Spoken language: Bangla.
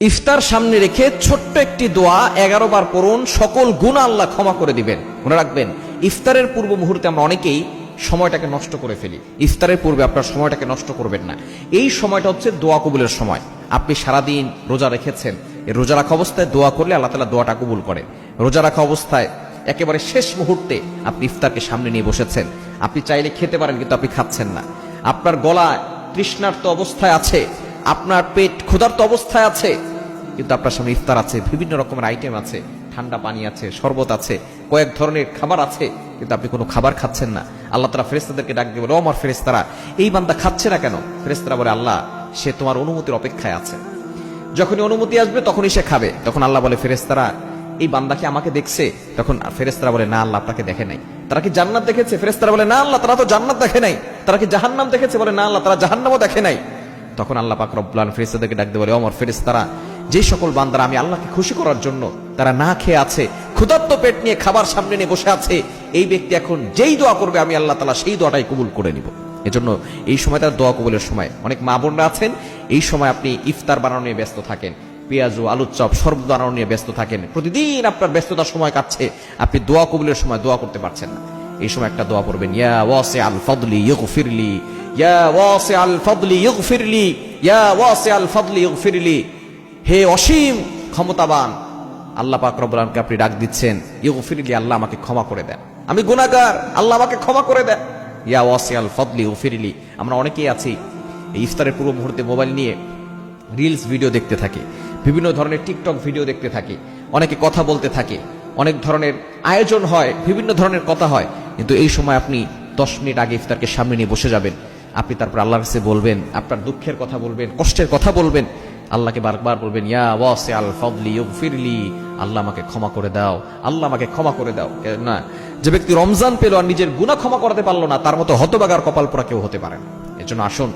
ইফতার সামনে রেখে ছোট্ট একটি দোয়া 11 বার পড়ুন, সকল গুনাহ আল্লাহ ক্ষমা করে দিবেন। মনে রাখবেন, ইফতারের পূর্ব মুহূর্তে আমরা অনেকেই সময়টাকে নষ্ট করে ফেলি। ইফতারের পূর্বে আপনার সময়টাকে নষ্ট করবেন না। এই সময়টা হচ্ছে দোয়া কবুলের সময়। আপনি সারাদিন রোজা রেখেছেন, এই রোজা রাখা অবস্থায় দোয়া করলে আল্লাহ তাআলা দোয়াটা কবুল করেন। রোজা রাখা অবস্থায় একেবারে শেষ মুহূর্তে আপনি ইফতারকে সামনে নিয়ে বসেছেন। আপনি চাইলে খেতে পারেন, কিন্তু আপনি খাচ্ছেন না। আপনার গলা তৃষ্ণার্ত অবস্থায় আছে, আপনার পেট ক্ষুধার্ত অবস্থায় আছে, কিন্তু আপনার সামনে ইফতার আছে, বিভিন্ন রকমের আইটেম আছে, ঠান্ডা পানি আছে, শরবত আছে, কয়েক ধরনের খাবার আছে, কিন্তু আপনি কোনো খাবার খাচ্ছেন না। আল্লাহ তাআলা ফেরেশতাদেরকে ডাক দিয়ে বলে, ও আমার ফেরেশতারা, এই বান্দা খাচ্ছে না কেন? ফেরেশতারা বলে, আল্লাহ, সে তোমার অনুমতির অপেক্ষায় আছে, যখনই অনুমতি আসবে তখনই সে খাবে। তখন আল্লাহ বলে, ফেরেশতারা, এই বান্দা কি আমাকে দেখছে? তখন ফেরেশতারা বলে, না আল্লাহ, আপনাকে দেখে নাই। তারা কি জান্নাত দেখেছে? ফেরেশতারা বলে, না আল্লাহ, তারা তো জান্নাত দেখে নাই। তারা কি জাহান্নাম দেখেছে? বলে, না আল্লাহ, তারা জাহান্নামও দেখে নাই। তখন আল্লাহ পাক রব্বুল আলামিন ফেরেশতাদেরকে ডাক দিয়ে বলে, ও আমার ফেরেশতারা, যে সকল বান্দারা আমি আল্লাহকে খুশি করার জন্য তারা না খেয়ে আছে, ক্ষুধার্ত পেট নিয়ে খাবার সামনে নিয়ে বসে আছে, এই ব্যক্তি এখন যেই দোয়া করবে আমি আল্লাহ তাআলা সেই দোয়াটাই কবুল করে নিব। এজন্য এই সময় তার দোয়া কবুলের সময়। অনেক মা বোনরা আছেন, এই সময় আপনি ইফতার বানানো নিয়ে ব্যস্ত থাকেন, পেঁয়াজু আলুর চপ শরবত বানানো নিয়ে ব্যস্ত থাকেন, প্রতিদিন আপনার ব্যস্ততার সময় কাটছে, আপনি দোয়া কবুলের সময় দোয়া করতে পারছেন না। এই সময় একটা দোয়া পড়বেন, ইয়া ওয়াসিআল ফাদলি ইগফিরলি, ইয়া ওয়াসিআল ফাদলি ইগফিরলি, ইয়া ওয়াসিআল ফাদলি ইগফিরলি। হে অসীম ক্ষমতাবান আল্লাহ পাক রব্বুল আলামিনকে আপনি ডাক দিচ্ছেন, ইগফিরলি, আল্লাহ আমাকে ক্ষমা করে দেন, আমি গুনাহগার, আল্লাহ আমাকে ক্ষমা করে দেন। ইয়া ওয়াসিআল ফাদলি ইগফিরলি। আমরা অনেকেই আছি এই ইফতারের পূর্ব মুহূর্তে মোবাইল নিয়ে রিলস ভিডিও দেখতে থাকি, বিভিন্ন ধরনের টিকটক ভিডিও দেখতে থাকি, অনেকে কথা বলতে থাকে, অনেক ধরনের আয়োজন হয়, বিভিন্ন ধরনের কথা হয়, কিন্তু এই সময় আপনি 10 মিনিট আগে ইফতারকে সামনে নিয়ে বসে যাবেন। আপনি তারপর আল্লাহর কাছে বলবেন, আপনার দুঃখের কথা বলবেন, কষ্টের কথা বলবেন, আল্লাহকে বারবার বলবেন, ইয়া ওয়াসিআল ফাদলি ইগফিরলি, আল্লাহ আমাকে ক্ষমা করে দাও, আল্লাহ আমাকে ক্ষমা করে দাও। না, যে ব্যক্তি রমজান পেল আর নিজের গুনাহ ক্ষমা করতে পারলো না, তার মতো হতভাগার কপাল পোড়া কেউ হতে পারে না। এজন্য আসুন